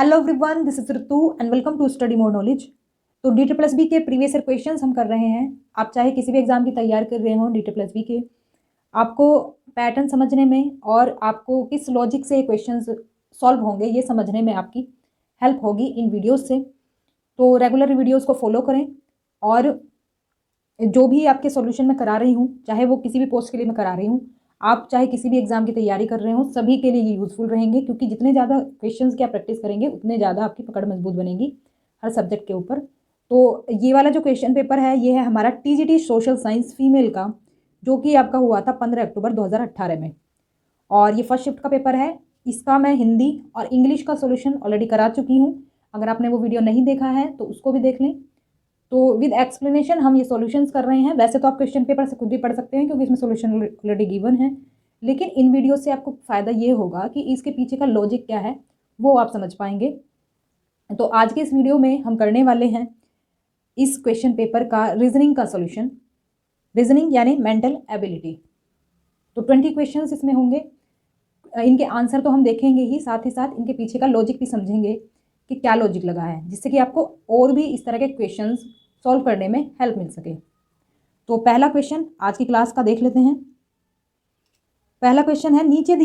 Hello everyone, this is Ritu and welcome to study more knowledge. तो D plus B के previous year questions हम कर रहे हैं। आप चाहे किसी भी एग्जाम की तैयार कर रहे हो डी प्लस बी के, आपको पैटर्न समझने में और आपको किस लॉजिक से क्वेश्चंस सॉल्व होंगे ये समझने में आपकी हेल्प होगी इन वीडियोस से। तो रेगुलर वीडियोस को फॉलो करें और जो भी आपके सॉल्यूशन में करा रही हूँ, चाहे वो किसी भी पोस्ट के लिए मैं करा रही हूँ, आप चाहे किसी भी एग्जाम की तैयारी कर रहे हो, सभी के लिए ये यूजफुल रहेंगे, क्योंकि जितने ज़्यादा क्वेश्चंस की आप प्रैक्टिस करेंगे उतने ज़्यादा आपकी पकड़ मजबूत बनेगी हर सब्जेक्ट के ऊपर। तो ये वाला जो क्वेश्चन पेपर है ये है हमारा टीजीटी सोशल साइंस फीमेल का, जो कि आपका हुआ था 15 अक्टूबर 2018 में, और ये फर्स्ट शिफ्ट का पेपर है। इसका मैं हिंदी और इंग्लिश का सोल्यूशन ऑलरेडी करा चुकी हूँ। अगर आपने वो वीडियो नहीं देखा है तो उसको भी देख लें। तो विद एक्सप्लेनेशन हम ये सॉल्यूशंस कर रहे हैं। वैसे तो आप क्वेश्चन पेपर से खुद भी पढ़ सकते हैं क्योंकि इसमें सॉल्यूशन ऑलरेडी गिवन है, लेकिन इन वीडियो से आपको फ़ायदा ये होगा कि इसके पीछे का लॉजिक क्या है वो आप समझ पाएंगे। तो आज के इस वीडियो में हम करने वाले हैं इस क्वेश्चन पेपर का रीजनिंग का सॉल्यूशन। रीजनिंग यानी मेंटल एबिलिटी। तो 20 क्वेश्चन इसमें होंगे। इनके आंसर तो हम देखेंगे ही, साथ साथ इनके पीछे का लॉजिक भी समझेंगे कि क्या लॉजिक लगा है, जिससे कि आपको और भी इस तरह के क्वेश्चंस सॉल्व करने में हेल्प मिल सके। तो पहला क्वेश्चन आज की क्लास का देख लेते हैं। पहला क्वेश्चन है, नीचे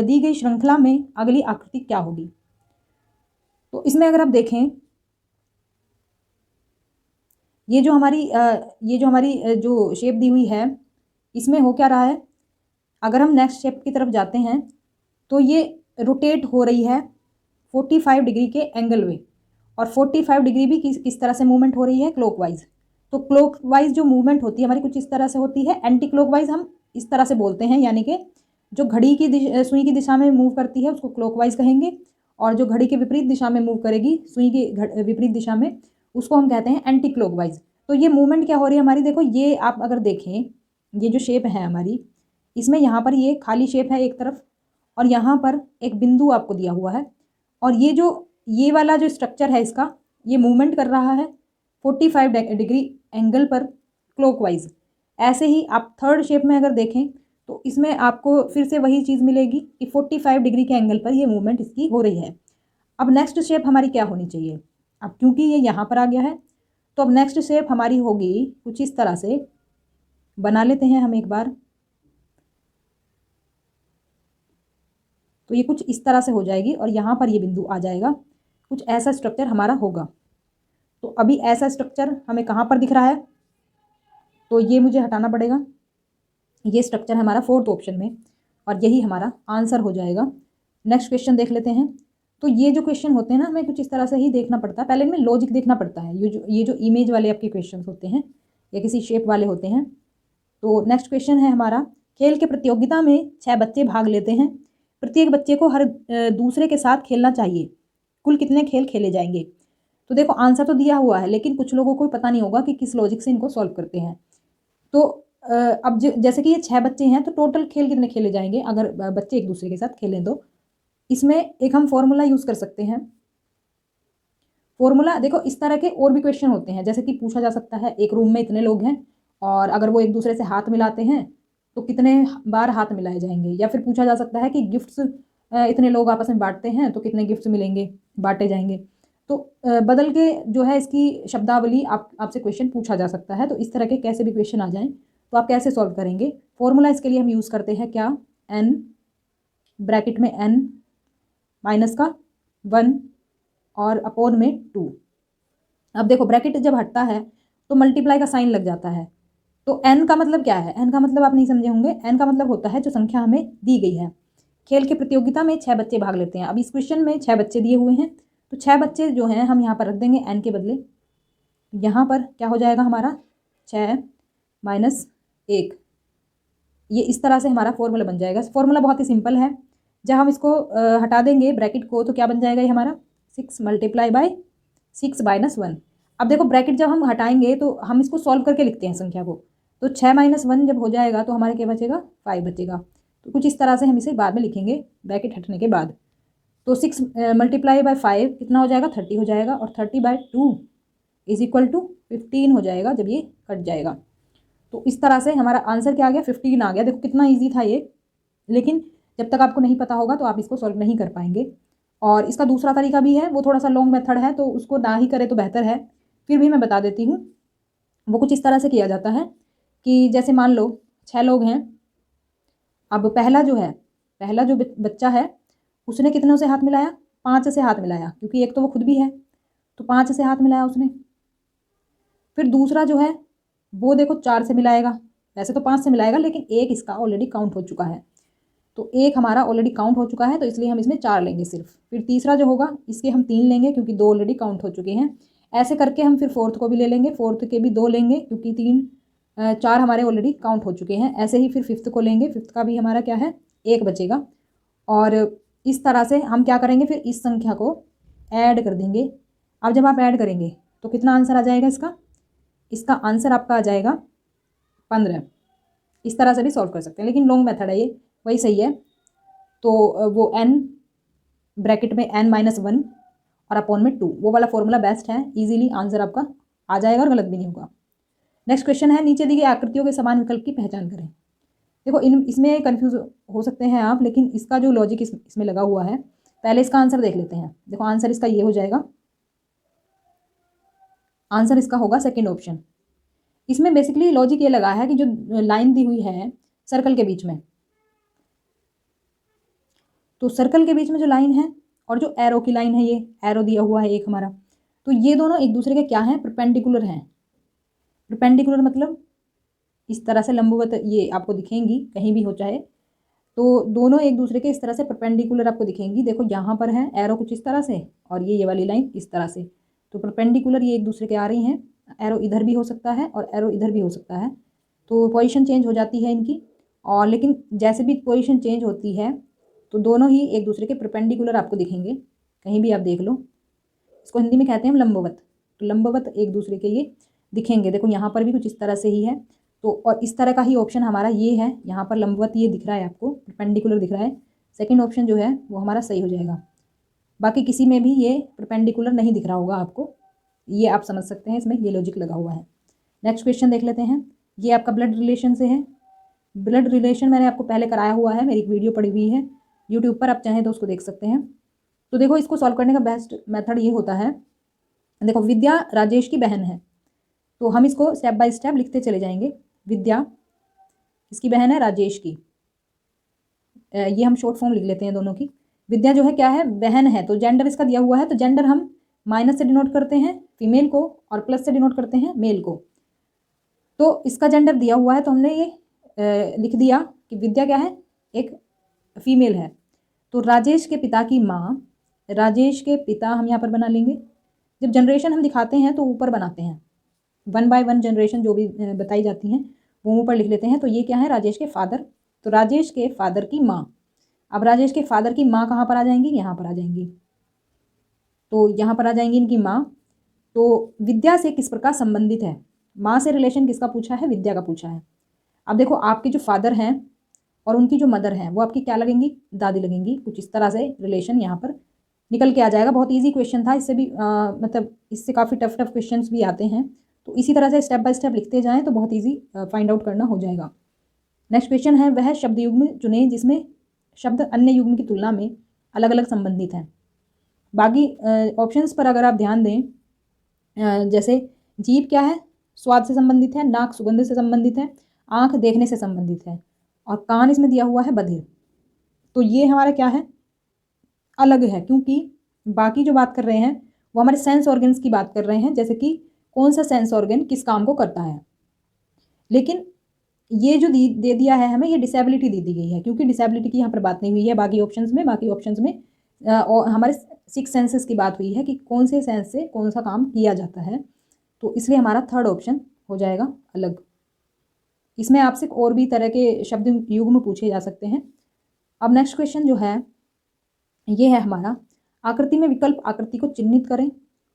दी गई श्रृंखला में अगली आकृति क्या होगी। तो इसमें अगर आप देखें, ये जो हमारी जो शेप दी हुई है, इसमें हो क्या रहा है। अगर हम नेक्स्ट शेप की तरफ जाते हैं तो ये रोटेट हो रही है 45 डिग्री के एंगल में, और 45 डिग्री भी किस तरह से मूवमेंट हो रही है, क्लॉकवाइज। तो क्लॉकवाइज जो मूवमेंट होती है हमारी कुछ इस तरह से होती है। एंटी क्लॉकवाइज हम इस तरह से बोलते हैं, यानी कि जो घड़ी की सुई की दिशा में मूव करती है उसको क्लॉकवाइज कहेंगे, और जो घड़ी के विपरीत दिशा में मूव करेगी सुई के विपरीत दिशा में, उसको हम कहते हैं एंटी क्लॉकवाइज। तो ये मूवमेंट क्या हो रही है हमारी, देखो ये आप अगर देखें, ये जो शेप है हमारी, इसमें यहाँ पर ये खाली शेप है एक तरफ, और यहाँ पर एक बिंदु आपको दिया हुआ है, और ये वाला जो स्ट्रक्चर है इसका ये मूवमेंट कर रहा है 45 डिग्री एंगल पर क्लॉकवाइज। ऐसे ही आप थर्ड शेप में अगर देखें तो इसमें आपको फिर से वही चीज़ मिलेगी कि 45 डिग्री के एंगल पर ये मूवमेंट इसकी हो रही है। अब नेक्स्ट शेप हमारी क्या होनी चाहिए, अब क्योंकि ये यहाँ पर आ गया है तो अब नेक्स्ट शेप हमारी होगी कुछ इस तरह से। बना लेते हैं हम एक बार। तो ये कुछ इस तरह से हो जाएगी और यहाँ पर ये बिंदु आ जाएगा, कुछ ऐसा स्ट्रक्चर हमारा होगा। तो अभी ऐसा स्ट्रक्चर हमें कहाँ पर दिख रहा है, तो ये मुझे हटाना पड़ेगा। ये स्ट्रक्चर हमारा फोर्थ ऑप्शन में, और यही हमारा आंसर हो जाएगा। नेक्स्ट क्वेश्चन देख लेते हैं। तो ये जो क्वेश्चन होते हैं ना, हमें कुछ इस तरह से ही देखना पड़ता है। पहले इनमें लॉजिक देखना पड़ता है। ये जो इमेज वाले आपके क्वेश्चन होते हैं या किसी शेप वाले होते हैं। तो नेक्स्ट क्वेश्चन है हमारा, खेल के प्रतियोगिता में 6 बच्चे भाग लेते हैं। प्रत्येक बच्चे को हर दूसरे के साथ खेलना चाहिए। कुल कितने खेल खेले जाएंगे। तो देखो आंसर तो दिया हुआ है, लेकिन कुछ लोगों को पता नहीं होगा कि किस लॉजिक से इनको सॉल्व करते हैं। तो अब जैसे कि ये 6 बच्चे हैं तो टोटल खेल कितने खेले जाएंगे अगर बच्चे एक दूसरे के साथ खेलें तो। इसमें एक हम फॉर्मूला यूज़ कर सकते हैं। फॉर्मूला देखो, इस तरह के और भी क्वेश्चन होते हैं, जैसे कि पूछा जा सकता है एक रूम में इतने लोग हैं और अगर वो एक दूसरे से हाथ मिलाते हैं तो कितने बार हाथ मिलाए जाएंगे। या फिर पूछा जा सकता है कि गिफ्ट्स इतने लोग आपस में बांटते हैं तो कितने गिफ्ट्स मिलेंगे, बांटे जाएंगे। तो बदल के जो है इसकी शब्दावली आपसे क्वेश्चन पूछा जा सकता है। तो इस तरह के कैसे भी क्वेश्चन आ जाएं तो आप कैसे सॉल्व करेंगे। फॉर्मूला इसके लिए हम यूज़ करते हैं क्या, n ब्रैकेट में n माइनस का 1 और अपोन में 2। अब देखो ब्रैकेट जब हटता है तो मल्टीप्लाई का साइन लग जाता है। तो n का मतलब क्या है, n का मतलब आप नहीं समझे होंगे। n का मतलब होता है जो संख्या हमें दी गई है। खेल की प्रतियोगिता में 6 बच्चे भाग लेते हैं। अब इस क्वेश्चन में 6 बच्चे दिए हुए हैं, तो 6 बच्चे जो हैं हम यहाँ पर रख देंगे n के बदले। यहाँ पर क्या हो जाएगा हमारा 6 माइनस 1। ये इस तरह से हमारा फॉर्मूला बन जाएगा। फॉर्मूला बहुत ही सिंपल है। जब हम इसको हटा देंगे ब्रैकेट को तो क्या बन जाएगा ये हमारा 6 मल्टीप्लाई बाय 6 माइनस 1। अब देखो ब्रैकेट जब हम हटाएंगे तो हम इसको सॉल्व करके लिखते हैं संख्या को। तो 6 माइनस 1 जब हो जाएगा तो हमारे क्या बचेगा, 5 बचेगा। तो कुछ इस तरह से हम इसे बाद में लिखेंगे ब्रैकेट हटने के बाद। तो 6 मल्टीप्लाई बाय 5 कितना हो जाएगा, 30 हो जाएगा, और 30 बाय 2 इज इक्वल टू 15 हो जाएगा जब ये कट जाएगा। तो इस तरह से हमारा आंसर क्या आ गया, 15 आ गया। देखो कितना ईजी था ये, लेकिन जब तक आपको नहीं पता होगा तो आप इसको सॉल्व नहीं कर पाएंगे। और इसका दूसरा तरीका भी है, वो थोड़ा सा लॉन्ग मेथड है, तो उसको ना ही करे तो बेहतर है, फिर भी मैं बता देती हूँ। वो कुछ इस तरह से किया जाता है कि जैसे मान लो 6 लोग हैं। अब पहला जो बच्चा है उसने कितनों से हाथ मिलाया, 5 से हाथ मिलाया, क्योंकि एक तो वो खुद भी है, तो 5 से हाथ मिलाया उसने। फिर दूसरा जो है वो देखो 4 से मिलाएगा, वैसे तो 5 से मिलाएगा, लेकिन एक इसका ऑलरेडी काउंट हो चुका है, तो एक हमारा ऑलरेडी काउंट हो चुका है, तो इसलिए हम इसमें 4 लेंगे सिर्फ। फिर तीसरा जो होगा इसके हम 3 लेंगे, क्योंकि 2 ऑलरेडी काउंट हो चुके हैं। ऐसे करके हम फिर फोर्थ को भी ले लेंगे, फोर्थ के भी 2 लेंगे, क्योंकि 4 हमारे ऑलरेडी काउंट हो चुके हैं। ऐसे ही फिर फिफ्थ को लेंगे, फिफ्थ का भी हमारा क्या है, 1 बचेगा। और इस तरह से हम क्या करेंगे, फिर इस संख्या को ऐड कर देंगे। अब जब आप ऐड करेंगे तो कितना आंसर आ जाएगा इसका आंसर आपका आ जाएगा 15। इस तरह से भी सॉल्व कर सकते हैं, लेकिन लॉन्ग मेथड है ये, वही सही है। तो वो n ब्रैकेट में n-1 और अपॉन में 2, वो वाला फॉर्मूला बेस्ट है, इजीली आंसर आपका आ जाएगा और गलत भी नहीं होगा। नेक्स्ट क्वेश्चन है, नीचे दी गई आकृतियों के समान विकल्प की पहचान करें। देखो इसमें कंफ्यूज हो सकते हैं आप, लेकिन इसका जो लॉजिक इसमें लगा हुआ है, पहले इसका आंसर देख लेते हैं। देखो आंसर इसका ये हो जाएगा, आंसर इसका होगा सेकंड ऑप्शन। इसमें बेसिकली लॉजिक ये लगा है कि जो लाइन दी हुई है सर्कल के बीच में, तो सर्कल के बीच में जो लाइन है और जो एरो की लाइन है, ये एरो दिया हुआ है एक हमारा, तो ये दोनों एक दूसरे के क्या हैं, परपेंडिकुलर हैं। परपेंडिकुलर मतलब इस तरह से लंबवत ये आपको दिखेंगी, कहीं भी हो चाहे, तो दोनों एक दूसरे के इस तरह से परपेंडिकुलर आपको दिखेंगी। देखो यहाँ पर है एरो कुछ इस तरह से, और ये वाली लाइन इस तरह से, तो परपेंडिकुलर ये एक दूसरे के आ रही हैं। एरो इधर भी हो सकता है और एरो इधर भी हो सकता है, तो पोजीशन चेंज हो जाती है इनकी। और लेकिन जैसे भी पोजीशन चेंज होती है तो दोनों ही एक दूसरे के परपेंडिकुलर आपको दिखेंगे, कहीं भी आप देख लो। इसको हिंदी में कहते हैं लंबवत, तो लंबवत एक दूसरे के ये दिखेंगे। देखो यहाँ पर भी कुछ इस तरह से ही है, तो और इस तरह का ही ऑप्शन हमारा ये है, यहाँ पर लंबवत ये दिख रहा है आपको, परपेंडिकुलर दिख रहा है। सेकंड ऑप्शन जो है वो हमारा सही हो जाएगा। बाकी किसी में भी ये परपेंडिकुलर नहीं दिख रहा होगा आपको, ये आप समझ सकते हैं, इसमें ये लॉजिक लगा हुआ है। नेक्स्ट क्वेश्चन देख लेते हैं, ये आपका ब्लड रिलेशन से है। ब्लड रिलेशन मैंने आपको पहले कराया हुआ है, मेरी एक वीडियो पड़ी हुई है यूट्यूब पर, आप चाहें तो उसको देख सकते हैं। तो देखो इसको सॉल्व करने का बेस्ट मेथड ये होता है, देखो विद्या राजेश की बहन है, तो हम इसको स्टेप बाय स्टेप लिखते चले जाएंगे। विद्या इसकी बहन है राजेश की, ये हम शॉर्ट फॉर्म लिख लेते हैं दोनों की। विद्या जो है क्या है, बहन है, तो जेंडर इसका दिया हुआ है, तो जेंडर हम माइनस से डिनोट करते हैं फीमेल को और प्लस से डिनोट करते हैं मेल को। तो इसका जेंडर दिया हुआ है, तो हमने ये लिख दिया कि विद्या क्या है, एक फीमेल है। तो राजेश के पिता की माँ, राजेश के पिता हम यहाँ पर बना लेंगे। जब जनरेशन हम दिखाते हैं तो ऊपर बनाते हैं, 1 बाय 1 जनरेशन जो भी बताई जाती हैं वो ऊपर लिख लेते हैं। तो ये क्या है, राजेश के फादर, तो राजेश के फादर की माँ। अब राजेश के फादर की माँ कहाँ पर आ जाएंगी, यहाँ पर आ जाएंगी, तो यहाँ पर आ जाएंगी इनकी माँ। तो विद्या से किस प्रकार संबंधित है, माँ से रिलेशन किसका पूछा है, विद्या का पूछा है। अब देखो आपके जो फादर हैं और उनकी जो मदर हैं वो आपकी क्या लगेंगी, दादी लगेंगी। कुछ इस तरह से रिलेशन यहाँ पर निकल के आ जाएगा। बहुत इजी क्वेश्चन था, इससे भी मतलब इससे काफ़ी टफ क्वेश्चंस भी आते हैं, तो इसी तरह से स्टेप बाय स्टेप लिखते जाएं तो बहुत इजी फाइंड आउट करना हो जाएगा। नेक्स्ट क्वेश्चन है, वह शब्द युग्म चुनें जिसमें शब्द अन्य युग्म की तुलना में अलग अलग संबंधित हैं। बाकी ऑप्शंस पर अगर आप ध्यान दें, जैसे जीभ क्या है, स्वाद से संबंधित है, नाक सुगंध से संबंधित है, आँख देखने से संबंधित है, और कान इसमें दिया हुआ है बधिर। तो ये हमारा क्या है, अलग है, क्योंकि बाकी जो बात कर रहे हैं वो हमारे सेंस ऑर्गन्स की बात कर रहे हैं, जैसे कि कौन सा सेंस ऑर्गन किस काम को करता है। लेकिन ये जो दे दिया है हमें, ये डिसेबिलिटी दे दी गई है, क्योंकि डिसेबिलिटी की यहाँ पर बात नहीं हुई है बाकी ऑप्शंस में और हमारे 6 सेंसेस की बात हुई है कि कौन से सेंस से कौन सा काम किया जाता है, तो इसलिए हमारा थर्ड ऑप्शन हो जाएगा अलग। इसमें आपसे और भी तरह के शब्द युग्म पूछे जा सकते हैं। अब नेक्स्ट क्वेश्चन जो है ये है हमारा, आकृति में विकल्प आकृति को चिन्हित करें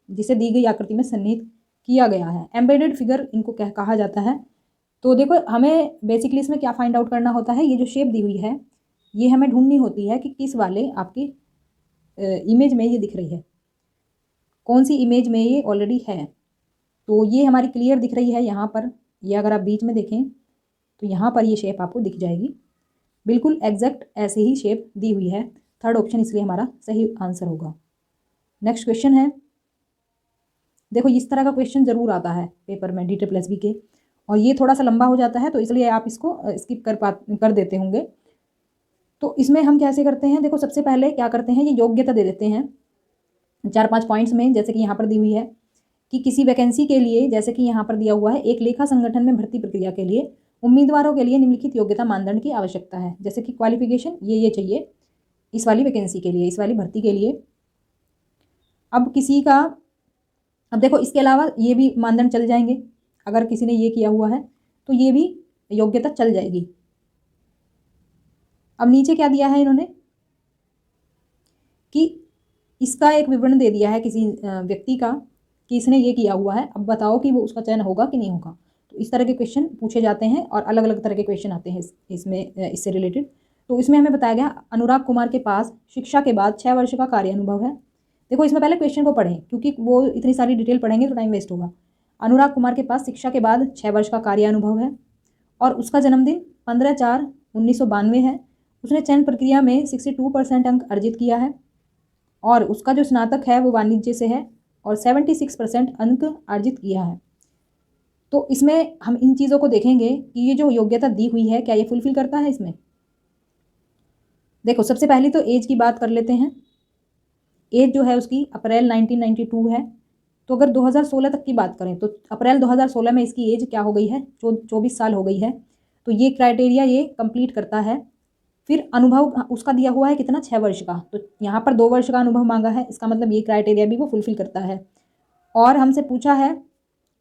जिसे दी गई आकृति में सन्निहित किया गया है। एम्बेडेड फिगर इनको कहा जाता है। तो देखो हमें बेसिकली इसमें क्या फाइंड आउट करना होता है, ये जो शेप दी हुई है ये हमें ढूंढनी होती है कि किस वाले आपकी इमेज में ये दिख रही है, कौन सी इमेज में ये ऑलरेडी है। तो ये हमारी क्लियर दिख रही है यहाँ पर, ये अगर आप बीच में देखें तो यहाँ पर ये शेप आपको दिख जाएगी, बिल्कुल एग्जैक्ट ऐसे ही शेप दी हुई है। थर्ड ऑप्शन इसलिए हमारा सही आंसर होगा। नेक्स्ट क्वेश्चन है, देखो इस तरह का क्वेश्चन जरूर आता है पेपर में DTPLSB के, और ये थोड़ा सा लंबा हो जाता है तो इसलिए आप इसको स्किप कर देते होंगे। तो इसमें हम कैसे करते हैं, देखो सबसे पहले क्या करते हैं, ये योग्यता दे देते हैं 4-5 पॉइंट्स में, जैसे कि यहाँ पर दी हुई है कि किसी वैकेंसी के लिए, जैसे कि यहाँ पर दिया हुआ है, एक लेखा संगठन में भर्ती प्रक्रिया के लिए उम्मीदवारों के लिए निम्नलिखित योग्यता मानदंड की आवश्यकता है। जैसे कि क्वालिफिकेशन ये चाहिए इस वाली वैकेंसी के लिए, इस वाली भर्ती के लिए। अब किसी का, अब देखो इसके अलावा ये भी मानदंड चल जाएंगे, अगर किसी ने ये किया हुआ है तो ये भी योग्यता चल जाएगी। अब नीचे क्या दिया है इन्होंने कि इसका एक विवरण दे दिया है किसी व्यक्ति का कि इसने ये किया हुआ है, अब बताओ कि वो उसका चयन होगा कि नहीं होगा। तो इस तरह के क्वेश्चन पूछे जाते हैं और अलग अलग तरह के क्वेश्चन आते हैं इसमें इससे रिलेटेड। तो इसमें हमें बताया गया अनुराग कुमार के पास शिक्षा के बाद 6 वर्ष का कार्य अनुभव है। देखो इसमें पहले क्वेश्चन को पढ़ें, क्योंकि वो इतनी सारी डिटेल पढ़ेंगे तो टाइम वेस्ट होगा। अनुराग कुमार के पास शिक्षा के बाद 6 वर्ष का कार्य अनुभव है और उसका जन्मदिन 15/4/1992 है। उसने चयन प्रक्रिया में 62% अंक अर्जित किया है और उसका जो स्नातक है वो वाणिज्य से है और 76% अंक अर्जित किया है। तो इसमें हम इन चीज़ों को देखेंगे कि ये जो योग्यता दी हुई है क्या ये फुलफिल करता है इसमें। देखो सबसे पहले तो एज की बात कर लेते हैं। एज जो है उसकी अप्रैल 1992 है, तो अगर 2016 तक की बात करें तो अप्रैल 2016 में इसकी एज क्या हो गई है, 24 साल हो गई है। तो ये क्राइटेरिया ये कंप्लीट करता है। फिर अनुभव उसका दिया हुआ है कितना, 6 वर्ष का, तो यहाँ पर 2 वर्ष का अनुभव मांगा है, इसका मतलब ये क्राइटेरिया भी वो फुलफिल करता है। और हमसे पूछा है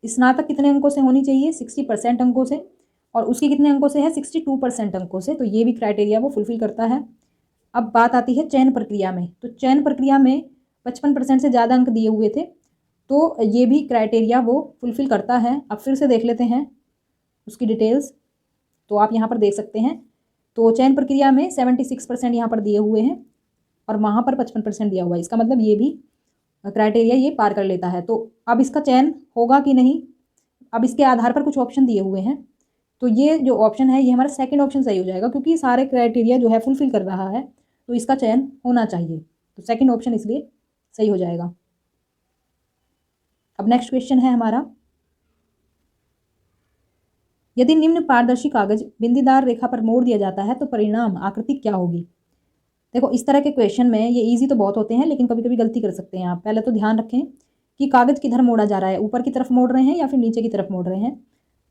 स्नातक कितने अंकों से होनी चाहिए, 60% अंकों से, और उसके कितने अंकों से है, 62% अंकों से, तो ये भी क्राइटेरिया वो फुलफिल करता है। अब बात आती है चयन प्रक्रिया में, तो चयन प्रक्रिया में 55% से ज़्यादा अंक दिए हुए थे, तो ये भी क्राइटेरिया वो फुलफिल करता है। अब फिर से देख लेते हैं उसकी डिटेल्स, तो आप यहाँ पर देख सकते हैं। तो चयन प्रक्रिया में 76% यहाँ पर दिए हुए हैं और वहाँ पर 55% दिया हुआ है, इसका मतलब ये भी क्राइटेरिया ये पार कर लेता है। तो अब इसका चयन होगा कि नहीं, अब इसके आधार पर कुछ ऑप्शन दिए हुए हैं, तो ये जो ऑप्शन है ये हमारा सेकंड ऑप्शन सही हो जाएगा, क्योंकि सारे क्राइटेरिया जो है फुलफिल कर रहा है तो इसका चयन होना चाहिए, तो सेकंड ऑप्शन इसलिए सही हो जाएगा। अब नेक्स्ट क्वेश्चन है हमारा, यदि निम्न पारदर्शी कागज बिंदीदार रेखा पर मोड़ दिया जाता है तो परिणाम आकृति क्या होगी। देखो इस तरह के क्वेश्चन में ये इजी तो बहुत होते हैं, लेकिन कभी कभी गलती कर सकते हैं आप। पहले तो ध्यान रखें कि कागज किधर मोड़ा जा रहा है, ऊपर की तरफ मोड़ रहे हैं या फिर नीचे की तरफ मोड़ रहे हैं।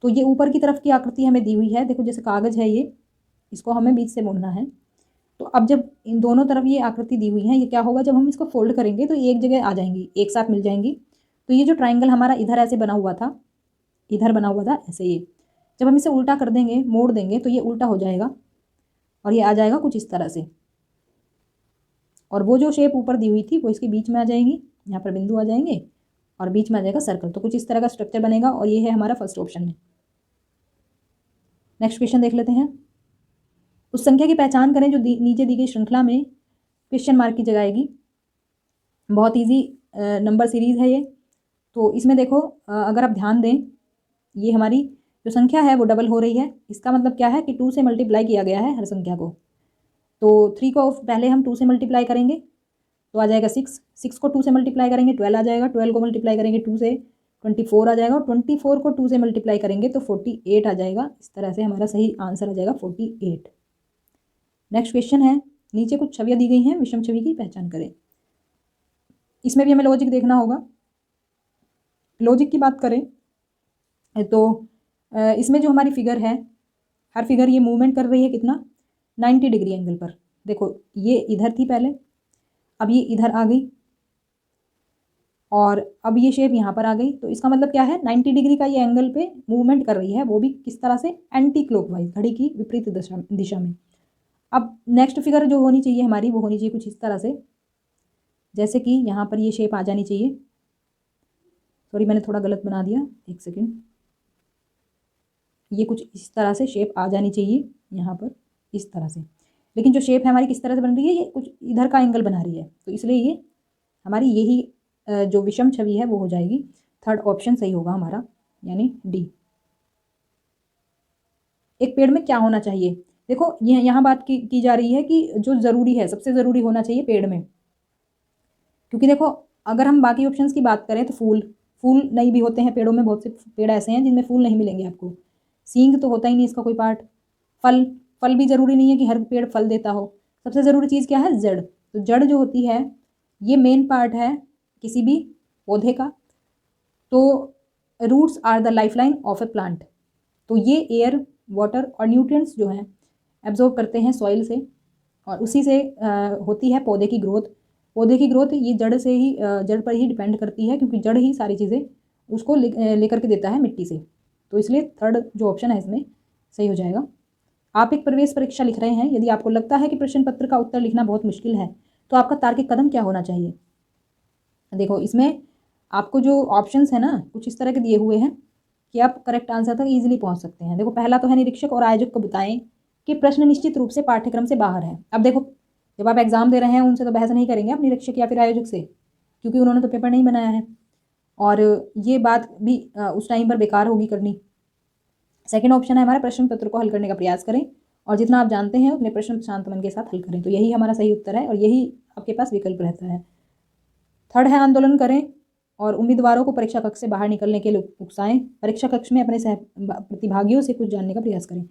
तो ये ऊपर की तरफ की आकृति हमें दी हुई है, देखो जैसे कागज है ये, इसको हमें बीच से मोड़ना है। तो अब जब इन दोनों तरफ ये आकृति दी हुई है, ये क्या होगा, जब हम इसको फोल्ड करेंगे तो एक जगह आ जाएंगी, एक साथ मिल जाएंगी। तो ये जो ट्राइंगल हमारा इधर ऐसे बना हुआ था, इधर बना हुआ था ऐसे, ये जब हम इसे उल्टा कर देंगे, मोड़ देंगे, तो ये उल्टा हो जाएगा और ये आ जाएगा कुछ इस तरह से। और वो जो शेप ऊपर दी हुई थी वो इसके बीच में आ जाएगी, यहाँ पर बिंदु आ जाएंगे और बीच में आ जाएगा सर्कल। तो कुछ इस तरह का स्ट्रक्चर बनेगा और ये है हमारा फर्स्ट ऑप्शन में। नेक्स्ट क्वेश्चन देख लेते हैं, उस संख्या की पहचान करें जो नीचे दी गई श्रृंखला में क्वेश्चन मार्क की जगह आएगी। बहुत ईजी नंबर सीरीज है ये। तो इसमें देखो अगर आप ध्यान दें, ये हमारी जो संख्या है वो डबल हो रही है, इसका मतलब क्या है कि 2 से मल्टीप्लाई किया गया है हर संख्या को। तो 3 को पहले हम 2 से मल्टीप्लाई करेंगे तो आ जाएगा 6 को 2 से मल्टीप्लाई करेंगे 12 आ जाएगा, 12 को मल्टीप्लाई करेंगे 2 से 24 आ जाएगा, और 24 को 2 से मल्टीप्लाई करेंगे तो 48 आ जाएगा। इस तरह से हमारा सही आंसर आ जाएगा 48। नेक्स्ट क्वेश्चन है, नीचे कुछ छवियाँ दी गई हैं, विषम छवि की पहचान करें। इसमें भी हमें लॉजिक देखना होगा। लॉजिक की बात करें तो इसमें जो हमारी फिगर है, हर फिगर ये मूवमेंट कर रही है कितना, 90 डिग्री एंगल पर। देखो ये इधर थी पहले, अब ये इधर आ गई और अब ये शेप यहाँ पर आ गई। तो इसका मतलब क्या है, 90 डिग्री का ये एंगल पे मूवमेंट कर रही है, वो भी किस तरह से, एंटी क्लॉकवाइज, घड़ी की विपरीत दिशा में। अब नेक्स्ट फिगर जो होनी चाहिए हमारी, वो होनी चाहिए कुछ इस तरह से, जैसे कि यहाँ पर ये शेप आ जानी चाहिए। सॉरी मैंने थोड़ा गलत बना दिया, एक सेकेंड। ये कुछ इस तरह से शेप आ जानी चाहिए यहाँ पर, इस तरह से। लेकिन जो शेप है हमारी किस तरह से बन रही है, ये कुछ इधर का एंगल बना रही है, तो इसलिए ये हमारी यही जो विषम छवि है वो हो जाएगी। थर्ड ऑप्शन सही होगा हमारा, यानी डी। एक पेड़ में क्या होना चाहिए, देखो ये यहाँ बात की जा रही है कि जो ज़रूरी है, सबसे ज़रूरी होना चाहिए पेड़ में, क्योंकि देखो अगर हम बाकी ऑप्शंस की बात करें तो फूल नहीं भी होते हैं पेड़ों में, बहुत से पेड़ ऐसे हैं जिनमें फूल नहीं मिलेंगे आपको। सींग तो होता ही नहीं इसका कोई पार्ट। फल फल भी ज़रूरी नहीं है कि हर पेड़ फल देता हो। सबसे ज़रूरी चीज़ क्या है? जड़। तो जड़ जो होती है ये मेन पार्ट है किसी भी पौधे का। तो roots are the lifeline of a plant. तो ये एयर, वाटर और न्यूट्रिएंट्स जो हैं एब्जॉर्ब करते हैं सॉइल से, और उसी से होती है पौधे की ग्रोथ। पौधे की ग्रोथ ये जड़ से ही जड़ पर ही डिपेंड करती है, क्योंकि जड़ ही सारी चीज़ें उसको लेकर के देता है मिट्टी से। तो इसलिए थर्ड जो ऑप्शन है इसमें सही हो जाएगा। आप एक प्रवेश परीक्षा लिख रहे हैं, यदि आपको लगता है कि प्रश्न पत्र का उत्तर लिखना बहुत मुश्किल है तो आपका तार्किक कदम क्या होना चाहिए? देखो इसमें आपको जो ऑप्शंस है ना कुछ इस तरह के दिए हुए हैं कि आप करेक्ट आंसर तक ईजिली पहुंच सकते हैं। देखो पहला तो है निरीक्षक और आयोजक को बताएं कि प्रश्न निश्चित रूप से पाठ्यक्रम से बाहर है। अब देखो जब आप एग्जाम दे रहे हैं उनसे तो बहस नहीं करेंगे आप निरीक्षक या फिर आयोजक से, क्योंकि उन्होंने तो पेपर नहीं बनाया है, और ये बात भी उस टाइम पर बेकार होगी करनी। सेकंड ऑप्शन है हमारा प्रश्न पत्र को हल करने का प्रयास करें और जितना आप जानते हैं उतने प्रश्न शांत मन के साथ हल करें। तो यही हमारा सही उत्तर है और यही आपके पास विकल्प रहता है। थर्ड है आंदोलन करें और उम्मीदवारों को परीक्षा कक्ष से बाहर निकलने के लिए उकसाएं। परीक्षा कक्ष में अपने प्रतिभागियों से कुछ जानने का प्रयास करें।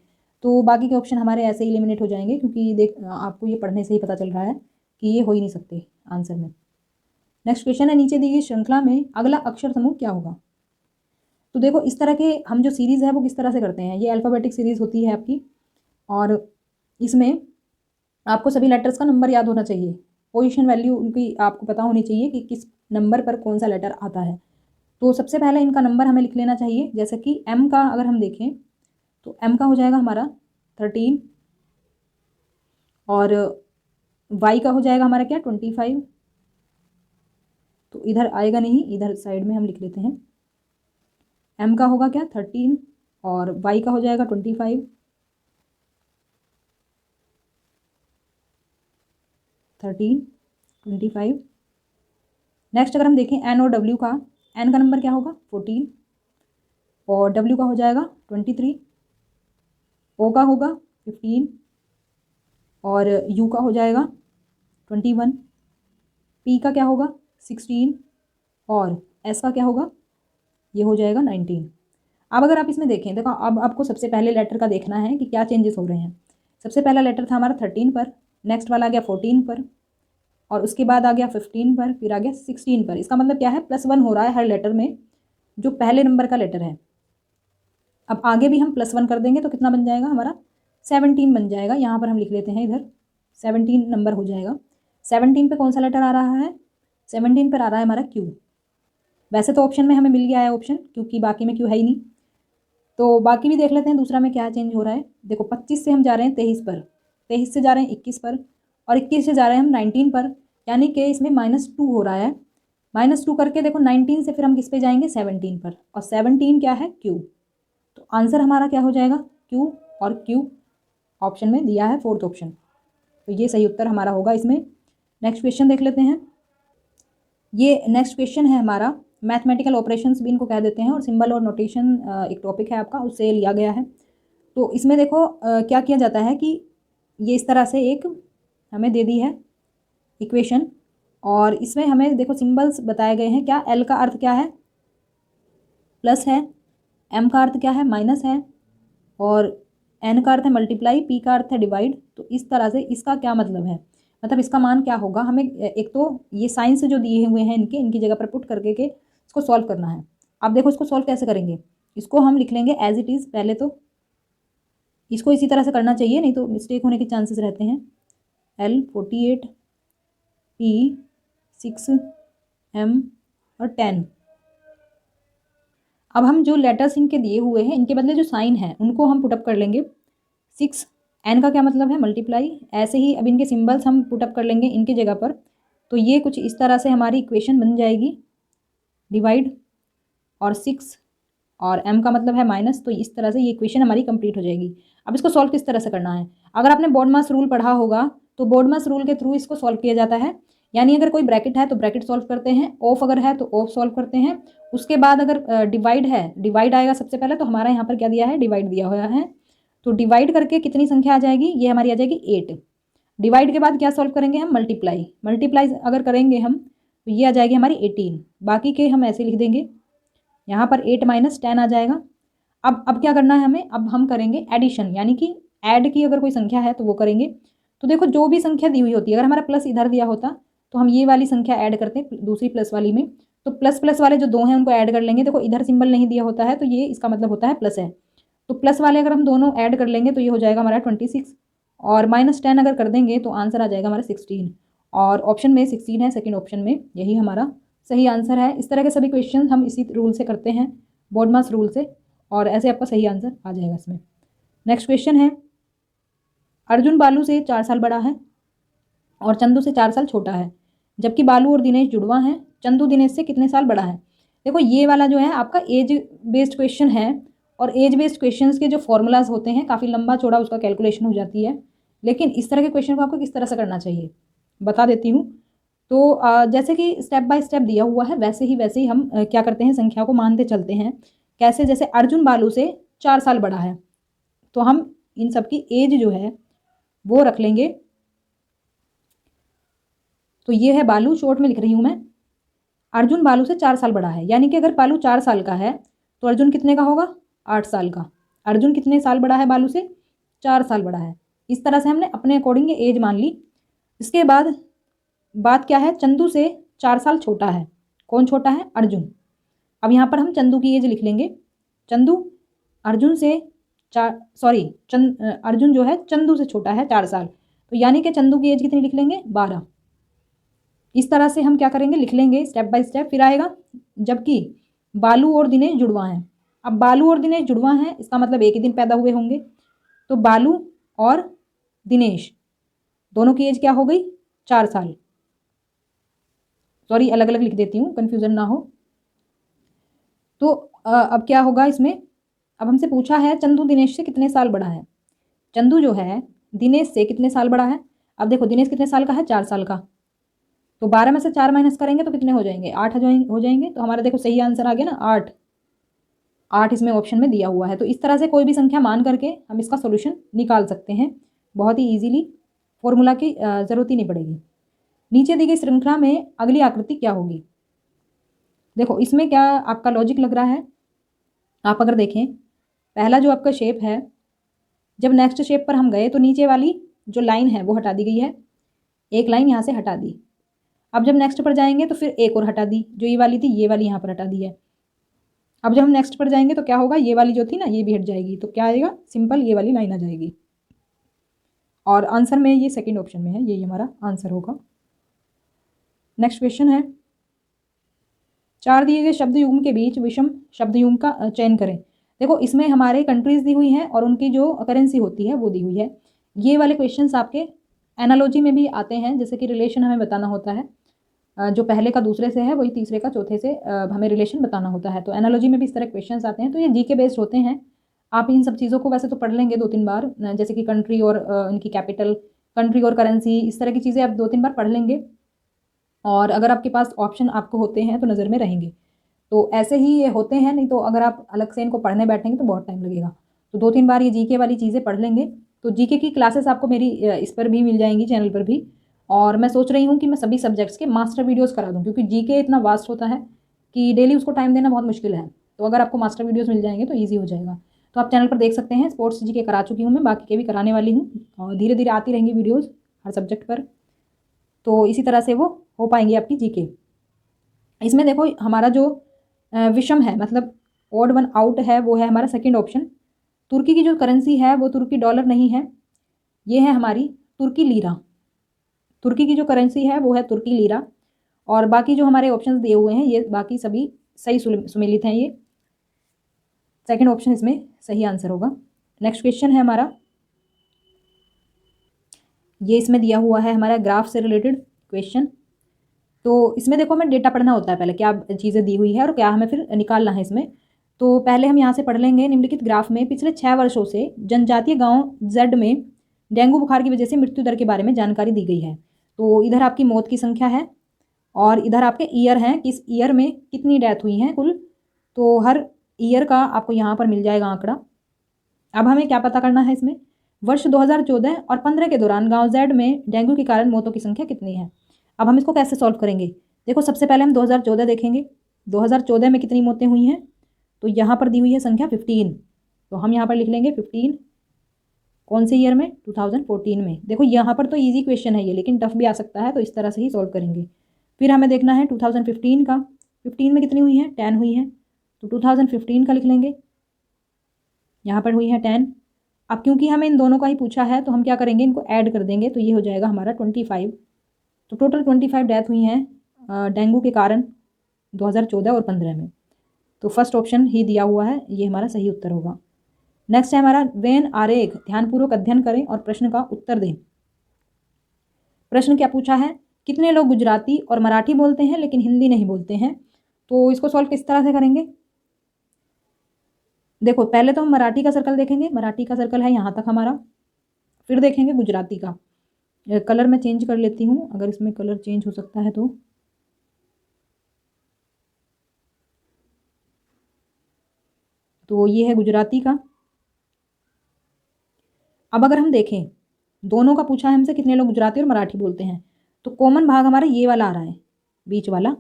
तो बाकी के ऑप्शन हमारे ऐसे ही एलिमिनेट हो जाएंगे, क्योंकि देख आपको ये पढ़ने से ही पता चल रहा है कि ये हो ही नहीं सकते आंसर में। नेक्स्ट क्वेश्चन है नीचे दी गई श्रृंखला में अगला अक्षर समूह क्या होगा? तो देखो इस तरह के हम जो सीरीज़ है वो किस तरह से करते हैं, ये अल्फ़ाबेटिक सीरीज़ होती है आपकी, और इसमें आपको सभी लेटर्स का नंबर याद होना चाहिए। पोजीशन वैल्यू उनकी आपको पता होनी चाहिए कि किस नंबर पर कौन सा लेटर आता है। तो सबसे पहले इनका नंबर हमें लिख लेना चाहिए। जैसे कि एम का अगर हम देखें तो एम का हो जाएगा हमारा 13, और वाई का हो जाएगा हमारा क्या 25। तो इधर आएगा नहीं, इधर साइड में हम लिख लेते हैं। एम का होगा क्या 13 और वाई का हो जाएगा 25, 13, 25। नेक्स्ट अगर हम देखें एन और डब्ल्यू का, एन का नंबर क्या होगा 14 और डब्ल्यू का हो जाएगा 23, ओ का होगा 15 और यू का हो जाएगा 21, पी का क्या होगा 16 और एस का क्या होगा ये हो जाएगा 19। अब अगर आप इसमें देखें, देखो अब आपको सबसे पहले लेटर का देखना है कि क्या चेंजेस हो रहे हैं। सबसे पहला लेटर था हमारा 13 पर, नेक्स्ट वाला आ गया 14 पर, और उसके बाद आ गया 15 पर, फिर आ गया 16 पर। इसका मतलब क्या है +1 हो रहा है हर लेटर में, जो पहले नंबर का लेटर है। अब आगे भी हम +1 कर देंगे तो कितना बन जाएगा हमारा 17 बन जाएगा। यहाँ पर हम लिख लेते हैं इधर 17 नंबर हो जाएगा। 17 पे कौन सा लेटर आ रहा है? 17 पर आ रहा है हमारा क्यू। वैसे तो ऑप्शन में हमें मिल गया है ऑप्शन, क्योंकि बाकी में क्यू है ही नहीं। तो बाकी भी देख लेते हैं दूसरा में क्या चेंज हो रहा है। देखो 25 से हम जा रहे हैं 23 पर, 23 से जा रहे हैं 21 पर, और 21 से जा रहे हैं हम 19 पर, यानी कि इसमें -2 हो रहा है। -2 करके देखो 19 से फिर हम किस पे जाएंगे 17 पर, और 17 क्या है क्यू। तो आंसर हमारा क्या हो जाएगा क्यू, और क्यू ऑप्शन में दिया है फोर्थ ऑप्शन। तो ये सही उत्तर हमारा होगा इसमें। नेक्स्ट क्वेश्चन देख लेते हैं। ये नेक्स्ट क्वेश्चन है हमारा मैथमेटिकल ऑपरेशंस भी इनको कह देते हैं, और सिंबल और नोटेशन एक टॉपिक है आपका, उससे लिया गया है। तो इसमें देखो क्या किया जाता है कि ये इस तरह से एक हमें दे दी है इक्वेशन, और इसमें हमें देखो सिंबल्स बताए गए हैं। क्या एल का अर्थ क्या है प्लस है, एम का अर्थ क्या है माइनस है, और एन का अर्थ है मल्टीप्लाई, पी का अर्थ है डिवाइड। तो इस तरह से इसका क्या मतलब है, मतलब इसका मान क्या होगा, हमें एक तो ये साइंस जो दिए हुए हैं इनकी जगह पर पुट करके के इसको सॉल्व करना है। अब देखो इसको सॉल्व कैसे करेंगे, इसको हम लिख लेंगे एज इट इज़। पहले तो इसको इसी तरह से करना चाहिए, नहीं तो मिस्टेक होने के चांसेस रहते हैं। L 48, P 6, M और 10। अब हम जो लेटर्स इनके दिए हुए हैं इनके बदले जो साइन है उनको हम पुटअप कर लेंगे। 6 एन का क्या मतलब है मल्टीप्लाई, ऐसे ही अब इनके सिंबल्स हम पुटअप कर लेंगे इनकी जगह पर। तो ये कुछ इस तरह से हमारी इक्वेशन बन जाएगी, डिवाइड और 6 और m का मतलब है माइनस। तो इस तरह से ये इक्वेशन हमारी कंप्लीट हो जाएगी। अब इसको सॉल्व किस तरह से करना है, अगर आपने बोर्डमास रूल पढ़ा होगा तो बोर्डमास रूल के थ्रू इसको सॉल्व किया जाता है। यानी अगर कोई ब्रैकेट है तो ब्रैकेट सॉल्व करते हैं, ऑफ अगर है तो ऑफ सॉल्व करते हैं। उसके बाद अगर डिवाइड है, डिवाइड आएगा सबसे पहले, तो हमारा यहाँ पर क्या दिया है डिवाइड दिया हुआ है। तो डिवाइड करके कितनी संख्या आ जाएगी, ये हमारी आ जाएगी 8। डिवाइड के बाद क्या सॉल्व करेंगे हम, मल्टीप्लाई अगर करेंगे हम तो ये आ जाएगी हमारी 18। बाकी के हम ऐसे लिख देंगे, यहाँ पर 8 - 10 आ जाएगा। अब क्या करना है हमें, अब हम करेंगे एडिशन, यानी कि ऐड की अगर कोई संख्या है तो वो करेंगे। तो देखो जो भी संख्या दी हुई होती है, अगर हमारा प्लस इधर दिया होता तो हम ये वाली संख्या ऐड करते हैं दूसरी प्लस वाली में, तो प्लस प्लस वाले जो 2 हैं उनको ऐड कर लेंगे। देखो इधर सिंबल नहीं दिया होता है तो ये इसका मतलब होता है प्लस है, तो प्लस वाले अगर हम दोनों ऐड कर लेंगे तो ये हो जाएगा हमारा 26, और -10 अगर कर देंगे तो आंसर आ जाएगा हमारा 16। और ऑप्शन में 16 है, सेकंड ऑप्शन में, यही हमारा सही आंसर है। इस तरह के सभी क्वेश्चन हम इसी रूल से करते हैं, बोडमास रूल से, और ऐसे आपका सही आंसर आ जाएगा इसमें। नेक्स्ट क्वेश्चन है, अर्जुन बालू से 4 साल बड़ा है और चंदू से 4 साल छोटा है, जबकि बालू और दिनेश जुड़वा हैं। चंदू दिनेश से कितने साल बड़ा है। देखो ये वाला जो है आपका एज बेस्ड क्वेश्चन है, और एज बेस्ड क्वेश्चंस के जो फॉर्मूलाज होते हैं काफ़ी लंबा चौड़ा उसका कैलकुलेशन हो जाती है, लेकिन इस तरह के क्वेश्चन को आपको किस तरह से करना चाहिए बता देती हूँ। तो जैसे कि स्टेप बाय स्टेप दिया हुआ है वैसे ही हम क्या करते हैं, संख्या को मानते चलते हैं। कैसे, जैसे अर्जुन बालू से 4 साल बड़ा है, तो हम इन सब की एज जो है वो रख लेंगे। तो ये है बालू, शॉर्ट में लिख रही हूँ मैं। अर्जुन बालू से 4 साल बड़ा है, यानी कि अगर बालू 4 साल का है तो अर्जुन कितने का होगा, 8 साल का। अर्जुन कितने साल बड़ा है बालू से, 4 साल बड़ा है। इस तरह से हमने अपने अकॉर्डिंग एज मान ली। इसके बाद बात क्या है, चंदू से 4 साल छोटा है। कौन छोटा है, अर्जुन। अब यहाँ पर हम चंदू की एज लिख लेंगे। चंदू अर्जुन से अर्जुन जो है चंदू से छोटा है 4 साल, तो यानी कि चंदू की एज कितनी लिख लेंगे, 12। इस तरह से हम क्या करेंगे, लिख लेंगे स्टेप बाय स्टेप। फिर आएगा, जबकि बालू और दिनेश जुड़वा हैं। अब बालू और दिनेश जुड़वा हैं, इसका मतलब एक ही दिन पैदा हुए होंगे, तो बालू और दिनेश दोनों की एज क्या हो गई, 4 साल। सॉरी, अलग अलग लिख देती हूँ, कन्फ्यूजन ना हो। तो अब क्या होगा इसमें, अब हमसे पूछा है चंदू दिनेश से कितने साल बड़ा है। चंदू जो है दिनेश से कितने साल बड़ा है। अब देखो दिनेश कितने साल का है, 4 साल का, तो 12 में से 4 माइनस करेंगे तो कितने हो जाएंगे, 8 हो जाएंगे। तो हमारा देखो सही आंसर आ गया ना, 8 इसमें ऑप्शन में दिया हुआ है। तो इस तरह से कोई भी संख्या मान करके हम इसका सोल्यूशन निकाल सकते हैं बहुत ही ईजिली, फॉर्मूला की ज़रूरत ही नहीं पड़ेगी। नीचे दी गई श्रृंखला में अगली आकृति क्या होगी। देखो इसमें क्या आपका लॉजिक लग रहा है, आप अगर देखें पहला जो आपका शेप है, जब नेक्स्ट शेप पर हम गए तो नीचे वाली जो लाइन है वो हटा दी गई है, एक लाइन यहाँ से हटा दी। अब जब नेक्स्ट पर जाएंगे तो फिर एक और हटा दी, जो ये वाली थी ये वाली यहाँ पर हटा दी है। अब जब हम नेक्स्ट पर जाएंगे तो क्या होगा, ये वाली जो थी ना ये भी हट जाएगी, तो क्या आएगा, सिंपल ये वाली लाइन आ जाएगी। और आंसर में ये सेकंड ऑप्शन में है, यही हमारा आंसर होगा। नेक्स्ट क्वेश्चन है, 4 दिए गए शब्द युग्म के बीच विषम शब्द युग्म का चयन करें। देखो इसमें हमारे कंट्रीज दी हुई हैं और उनकी जो करेंसी होती है वो दी हुई है। ये वाले क्वेश्चंस आपके एनालॉजी में भी आते हैं, जैसे कि रिलेशन हमें बताना होता है, जो पहले का दूसरे से है वही तीसरे का चौथे से हमें रिलेशन बताना होता है। तो एनालॉजी में भी इस तरह क्वेश्चंस आते हैं, तो ये जीके बेस्ड होते हैं। आप इन सब चीज़ों को वैसे तो पढ़ लेंगे 2-3 बार, जैसे कि कंट्री और इनकी कैपिटल, कंट्री और करेंसी, इस तरह की चीज़ें आप 2-3 बार पढ़ लेंगे, और अगर आपके पास ऑप्शन आपको होते हैं तो नज़र में रहेंगे। तो ऐसे ही ये होते हैं, नहीं तो अगर आप अलग से इनको पढ़ने बैठेंगे तो बहुत टाइम लगेगा। तो 2-3 बार ये जीके वाली चीज़ें पढ़ लेंगे। तो जीके की क्लासेस आपको मेरी इस पर भी मिल जाएंगी, चैनल पर भी। और मैं सोच रही हूँ कि मैं सभी सब्जेक्ट्स के मास्टर वीडियोस करा दूँ, क्योंकि जीके इतना वास्ट होता है कि डेली उसको टाइम देना बहुत मुश्किल है। तो अगर आपको मास्टर वीडियोस मिल जाएंगे तो ईजी हो जाएगा। तो आप चैनल पर देख सकते हैं, स्पोर्ट्स जीके करा चुकी हूँ मैं, बाकी के भी कराने वाली हूँ, और धीरे धीरे आती रहेंगी वीडियोज़ हर सब्जेक्ट पर। तो इसी तरह से वो हो पाएंगी आपकी जीके। इसमें देखो हमारा जो विषम है, मतलब ऑड वन आउट है, वो है हमारा सेकंड ऑप्शन। तुर्की की जो करेंसी है वो तुर्की डॉलर नहीं है, ये है हमारी तुर्की लीरा। तुर्की की जो करेंसी है वो है तुर्की लीरा, और बाकी जो हमारे ऑप्शंस दिए हुए हैं ये बाकी सभी सही सुमेलित हैं। ये सेकंड ऑप्शन इसमें सही आंसर होगा। नेक्स्ट क्वेश्चन है हमारा, ये इसमें दिया हुआ है हमारा ग्राफ से रिलेटेड क्वेश्चन। तो इसमें देखो हमें डेटा पढ़ना होता है पहले, क्या चीज़ें दी हुई है और क्या हमें फिर निकालना है इसमें। तो पहले हम यहाँ से पढ़ लेंगे, निम्नलिखित ग्राफ में पिछले 6 वर्षों से जनजातीय गांव जेड में डेंगू बुखार की वजह से मृत्यु दर के बारे में जानकारी दी गई है। तो इधर आपकी मौत की संख्या है और इधर आपके ईयर हैं कि इस ईयर में कितनी डेथ हुई हैं कुल। तो हर ईयर का आपको यहाँ पर मिल जाएगा आंकड़ा। अब हमें क्या पता करना है इसमें, वर्ष 2014 और 15 के दौरान गांव जेड में डेंगू के कारण मौतों की संख्या कितनी है। अब हम इसको कैसे सॉल्व करेंगे, देखो सबसे पहले हम 2014 देखेंगे, 2014 में कितनी मौतें हुई हैं, तो यहाँ पर दी हुई है संख्या 15, तो हम यहाँ पर लिख लेंगे 15, कौन से ईयर में, 2014 में। देखो यहाँ पर तो ईजी क्वेश्चन है ये, लेकिन टफ भी आ सकता है, तो इस तरह से ही सॉल्व करेंगे। फिर हमें देखना है 2015 का, 15 में कितनी हुई है, 10 हुई है, तो 2015 का लिख लेंगे, यहाँ पर हुई है 10। अब क्योंकि हमें इन दोनों का ही पूछा है तो हम क्या करेंगे, इनको ऐड कर देंगे, तो ये हो जाएगा हमारा 25। तो टोटल 25 डेथ हुई हैं डेंगू के कारण 2014 और 15 में। तो फर्स्ट ऑप्शन ही दिया हुआ है, ये हमारा सही उत्तर होगा। नेक्स्ट है हमारा वेन आरेख, ध्यानपूर्वक अध्ययन करें और प्रश्न का उत्तर दें। प्रश्न क्या पूछा है, कितने लोग गुजराती और मराठी बोलते हैं लेकिन हिंदी नहीं बोलते हैं। तो इसको सॉल्व किस तरह से करेंगे, देखो पहले तो हम मराठी का सर्कल देखेंगे, मराठी का सर्कल है यहाँ तक हमारा, फिर देखेंगे गुजराती का। कलर मैं चेंज कर लेती हूँ, अगर इसमें कलर चेंज हो सकता है तो ये है गुजराती का। अब अगर हम देखें, दोनों का पूछा है हमसे कितने लोग गुजराती और मराठी बोलते हैं, तो कॉमन भाग हमारा ये वाला आ रहा है, बीच वाला,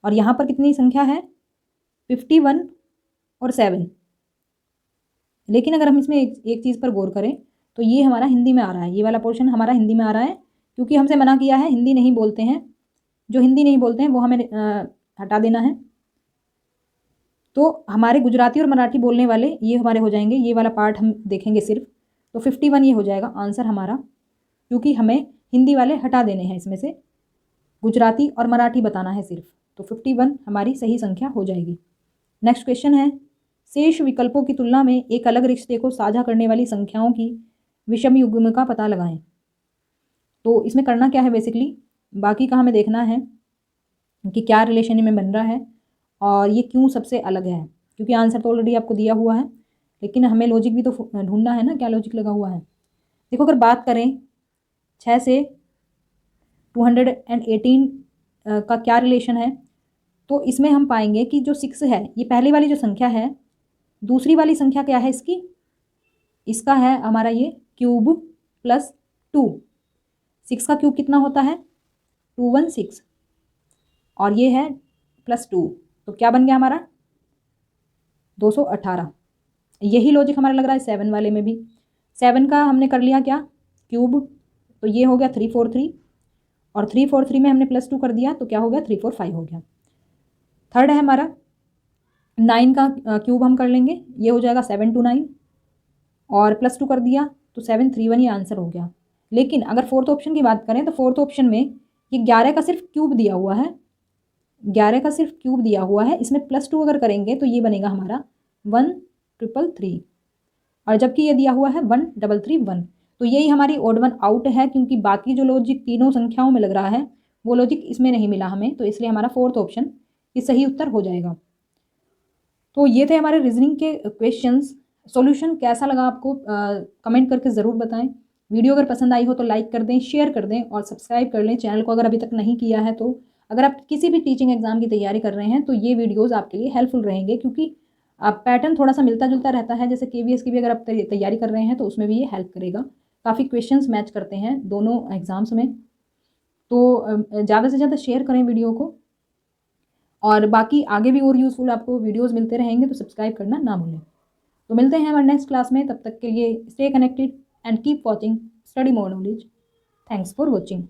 और यहाँ पर कितनी संख्या है, 51 और 7। लेकिन अगर हम इसमें एक चीज़ पर गौर करें तो ये हमारा हिंदी में आ रहा है, ये वाला पोर्शन हमारा हिंदी में आ रहा है, क्योंकि हमसे मना किया है हिंदी नहीं बोलते हैं, जो हिंदी नहीं बोलते हैं वो हमें हटा देना है। तो हमारे गुजराती और मराठी बोलने वाले ये हमारे हो जाएंगे, ये वाला पार्ट हम देखेंगे सिर्फ, तो 51 ये हो जाएगा आंसर हमारा, क्योंकि हमें हिंदी वाले हटा देने हैं इसमें से, गुजराती और मराठी बताना है सिर्फ, तो 51 हमारी सही संख्या हो जाएगी। नेक्स्ट क्वेश्चन है, शेष विकल्पों की तुलना में एक अलग रिश्ते को साझा करने वाली संख्याओं की विषम युग्म का पता लगाएं। तो इसमें करना क्या है, बेसिकली बाकी का हमें देखना है कि क्या रिलेशन में बन रहा है और ये क्यों सबसे अलग है, क्योंकि आंसर तो ऑलरेडी आपको दिया हुआ है, लेकिन हमें लॉजिक भी तो ढूंढना है ना, क्या लॉजिक लगा हुआ है। देखो अगर बात करें 6 से 218 का क्या रिलेशन है, तो इसमें हम पाएंगे कि जो 6 है, ये पहली वाली जो संख्या है, दूसरी वाली संख्या क्या है इसकी, इसका है हमारा ये क्यूब प्लस 2, 6 का क्यूब कितना होता है 216, और ये है प्लस 2, तो क्या बन गया हमारा 218। यही लॉजिक हमारा लग रहा है 7 वाले में भी, 7 का हमने कर लिया क्या क्यूब, तो ये हो गया 343, और 343 में हमने प्लस 2 कर दिया, तो क्या हो गया 345 हो गया। थर्ड है हमारा 9 का क्यूब हम कर लेंगे, ये हो जाएगा 729, और प्लस 2 कर दिया तो 731 ये आंसर हो गया। लेकिन अगर फोर्थ ऑप्शन की बात करें तो फोर्थ ऑप्शन में ये 11 का सिर्फ क्यूब दिया हुआ है, 11 का सिर्फ क्यूब दिया हुआ है, इसमें प्लस 2 अगर करेंगे तो ये बनेगा हमारा 1333, और जबकि ये दिया हुआ है 1331, तो यही हमारी ऑड वन आउट है, क्योंकि बाकी जो लॉजिक तीनों संख्याओं में लग रहा है वो लॉजिक इसमें नहीं मिला हमें, तो इसलिए हमारा फोर्थ ऑप्शन ये सही उत्तर हो जाएगा। तो ये थे हमारे रीजनिंग के क्वेश्चंस। सॉल्यूशन कैसा लगा आपको कमेंट करके ज़रूर बताएं। वीडियो अगर पसंद आई हो तो लाइक कर दें, शेयर कर दें और सब्सक्राइब कर लें चैनल को अगर अभी तक नहीं किया है। तो अगर आप किसी भी टीचिंग एग्जाम की तैयारी कर रहे हैं तो ये वीडियोज़ आपके लिए हेल्पफुल रहेंगे, क्योंकि पैटर्न थोड़ा सा मिलता जुलता रहता है। जैसे KVS की भी अगर आप तैयारी कर रहे हैं तो उसमें भी ये हेल्प करेगा, काफ़ी क्वेश्चंस मैच करते हैं दोनों एग्जाम्स में। तो ज़्यादा से ज़्यादा शेयर करें वीडियो को, और बाकी आगे भी और यूज़फुल आपको वीडियोस मिलते रहेंगे, तो सब्सक्राइब करना ना भूलें। तो मिलते हैं हमारे नेक्स्ट क्लास में, तब तक के लिए stay connected and keep watching study more knowledge. Thanks for watching.